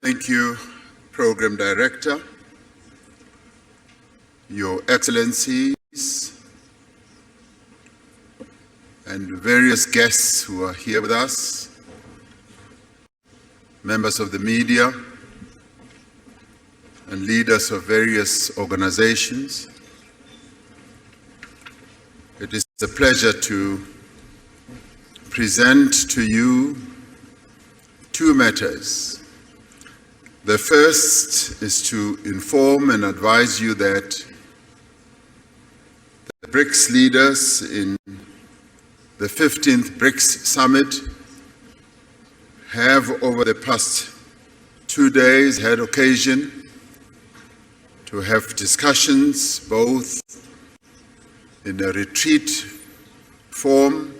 Thank you, Program Director, Your Excellencies, and various guests who are here with us, members of the media, and leaders of various organizations. It is a pleasure to present to you two matters. The first is to inform and advise you that the BRICS leaders in the 15th BRICS Summit have over the past 2 days had occasion to have discussions both in a retreat form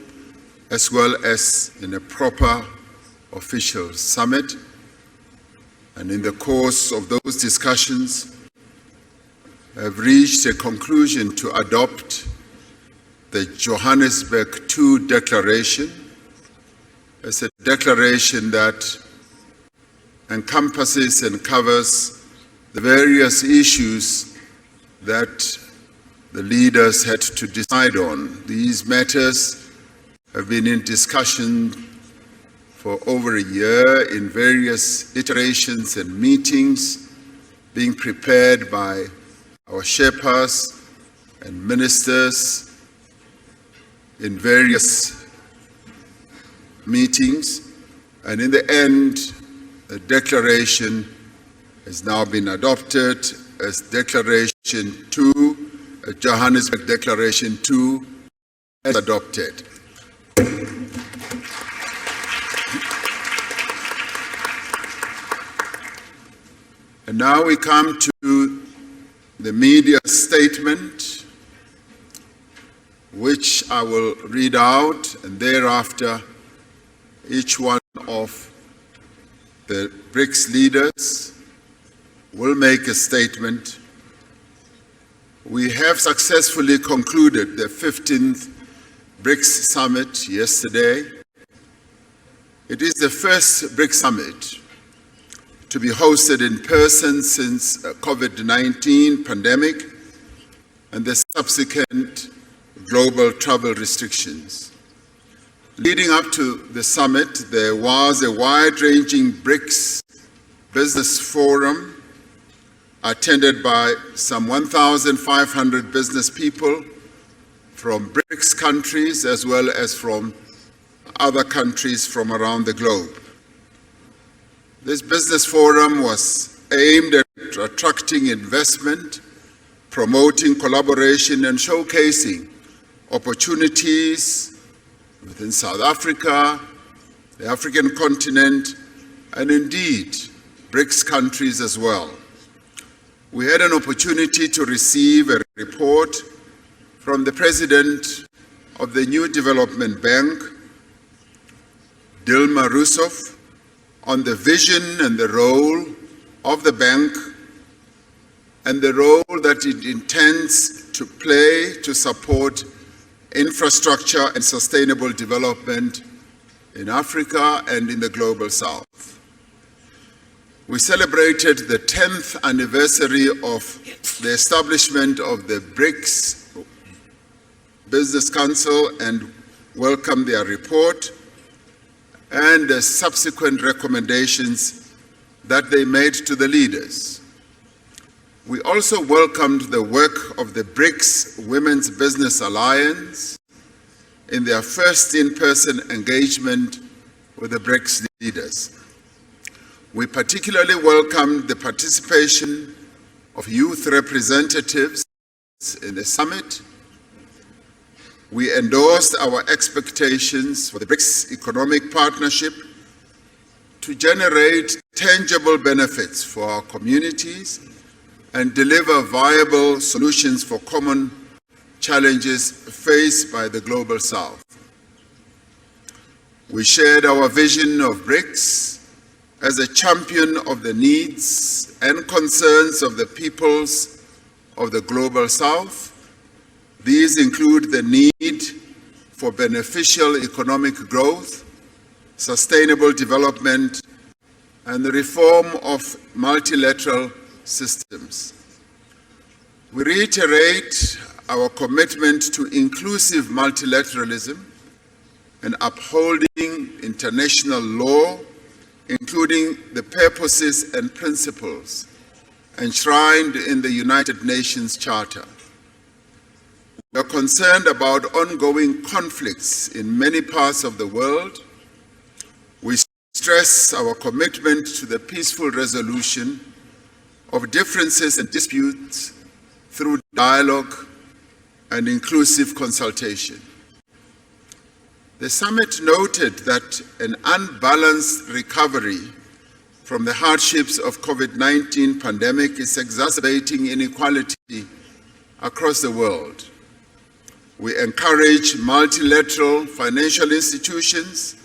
as well as in a proper official summit. And in the course of those discussions, have reached a conclusion to adopt the Johannesburg II Declaration as a declaration that encompasses and covers the various issues that the leaders had to decide on. These matters have been in discussion for over a year in various iterations and meetings, being prepared by our Sherpas and ministers in various meetings. And in the end, the declaration has now been adopted as Declaration 2, Johannesburg Declaration 2, as adopted. And now we come to the media statement, which I will read out, and thereafter each one of the BRICS leaders will make a statement. We have successfully concluded the 15th BRICS Summit yesterday. It is the first BRICS Summit to be hosted in person since COVID-19 pandemic and the subsequent global travel restrictions. Leading up to the summit, there was a wide-ranging BRICS business forum attended by some 1,500 business people from BRICS countries as well as from other countries from around the globe. This business forum was aimed at attracting investment, promoting collaboration, and showcasing opportunities within South Africa, the African continent, and indeed BRICS countries as well. We had an opportunity to receive a report from the President of the New Development Bank, Dilma Rousseff, on the vision and the role of the bank and the role that it intends to play to support infrastructure and sustainable development in Africa and in the Global South. We celebrated the 10th anniversary of the establishment of the BRICS Business Council and welcomed their report and the subsequent recommendations that they made to the leaders. We also welcomed the work of the BRICS Women's Business Alliance in their first in-person engagement with the BRICS leaders. We particularly welcomed the participation of youth representatives in the summit. We endorsed our expectations for the BRICS economic partnership to generate tangible benefits for our communities and deliver viable solutions for common challenges faced by the Global South. We shared our vision of BRICS as a champion of the needs and concerns of the peoples of the Global South. These include the need for beneficial economic growth, sustainable development, and the reform of multilateral systems. We reiterate our commitment to inclusive multilateralism and upholding international law, including the purposes and principles enshrined in the United Nations Charter. We are concerned about ongoing conflicts in many parts of the world. We stress our commitment to the peaceful resolution of differences and disputes through dialogue and inclusive consultation. The summit noted that an unbalanced recovery from the hardships of COVID-19 pandemic is exacerbating inequality across the world. We encourage multilateral financial institutions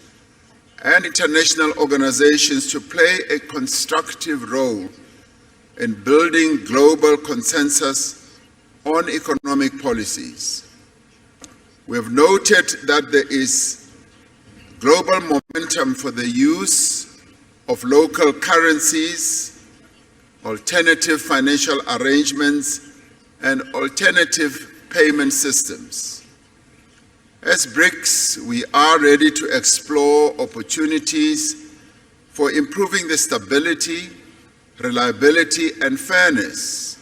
and international organizations to play a constructive role in building global consensus on economic policies. We have noted that there is global momentum for the use of local currencies, alternative financial arrangements, and alternative payment systems. As BRICS, we are ready to explore opportunities for improving the stability, reliability, and fairness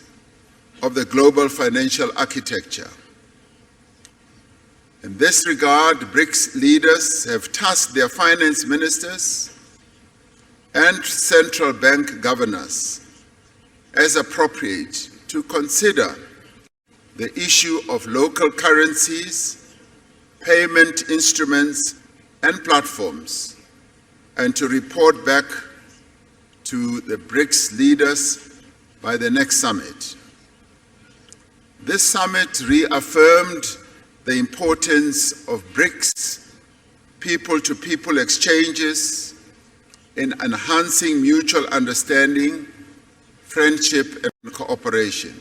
of the global financial architecture. In this regard, BRICS leaders have tasked their finance ministers and central bank governors, as appropriate, to consider the issue of local currencies, payment instruments, and platforms, and to report back to the BRICS leaders by the next summit. This summit reaffirmed the importance of BRICS people-to-people exchanges in enhancing mutual understanding, friendship, and cooperation.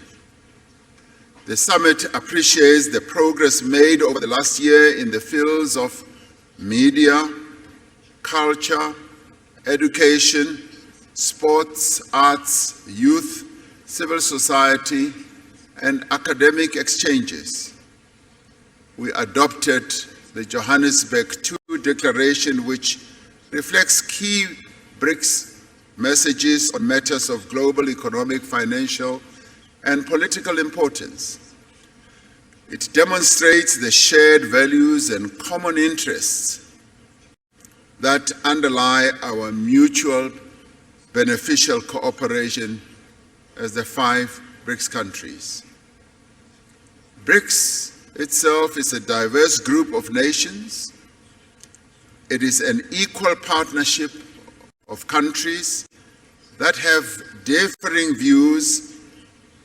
The summit appreciates the progress made over the last year in the fields of media, culture, education, sports, arts, youth, civil society, and academic exchanges. We adopted the Johannesburg II Declaration, which reflects key BRICS messages on matters of global economic, financial, and political importance. It demonstrates the shared values and common interests that underlie our mutual beneficial cooperation as the 5 BRICS countries. BRICS itself is a diverse group of nations. It is an equal partnership of countries that have differing views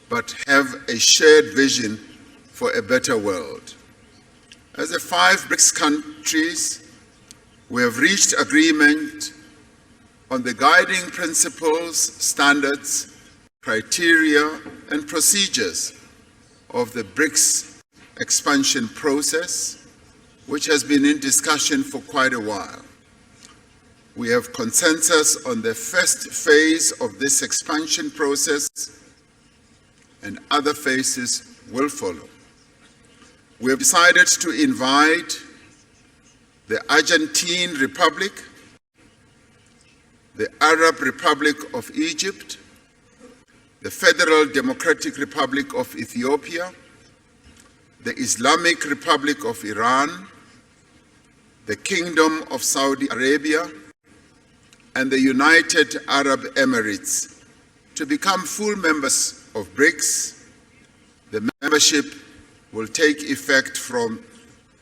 but have a shared vision for a better world. As the 5 BRICS countries, we have reached agreement on the guiding principles, standards, criteria, and procedures of the BRICS expansion process, which has been in discussion for quite a while. We have consensus on the first phase of this expansion process, and other phases will follow. We have decided to invite the Argentine Republic, the Arab Republic of Egypt, the Federal Democratic Republic of Ethiopia, the Islamic Republic of Iran, the Kingdom of Saudi Arabia, and the United Arab Emirates to become full members of BRICS. The membership will take effect from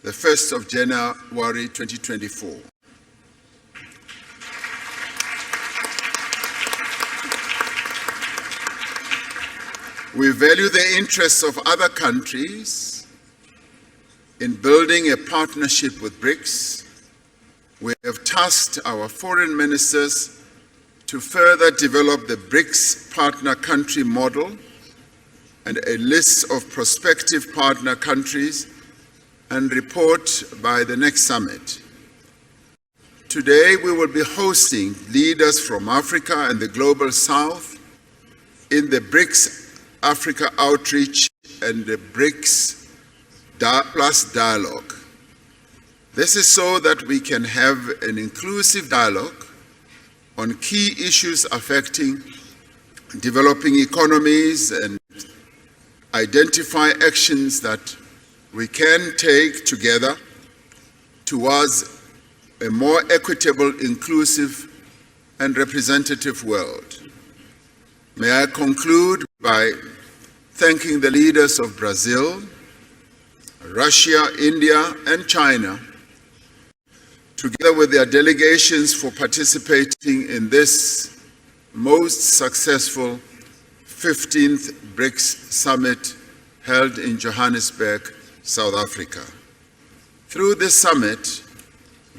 the 1st of January 2024. We value the interests of other countries in building a partnership with BRICS. We have tasked our foreign ministers to further develop the BRICS partner country model and a list of prospective partner countries and report by the next summit. Today we will be hosting leaders from Africa and the Global South in the BRICS-Africa outreach and the BRICS Plus dialogue. This is so that we can have an inclusive dialogue on key issues affecting developing economies and identify actions that we can take together towards a more equitable, inclusive, and representative world. May I conclude by thanking the leaders of Brazil, Russia, India, and China, together with their delegations, for participating in this most successful 15th BRICS Summit held in Johannesburg, South Africa. Through this summit,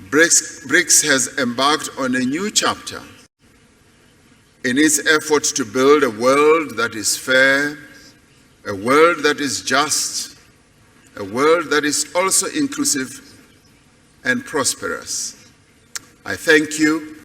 BRICS has embarked on a new chapter in its efforts to build a world that is fair, a world that is just, a world that is also inclusive and prosperous. I thank you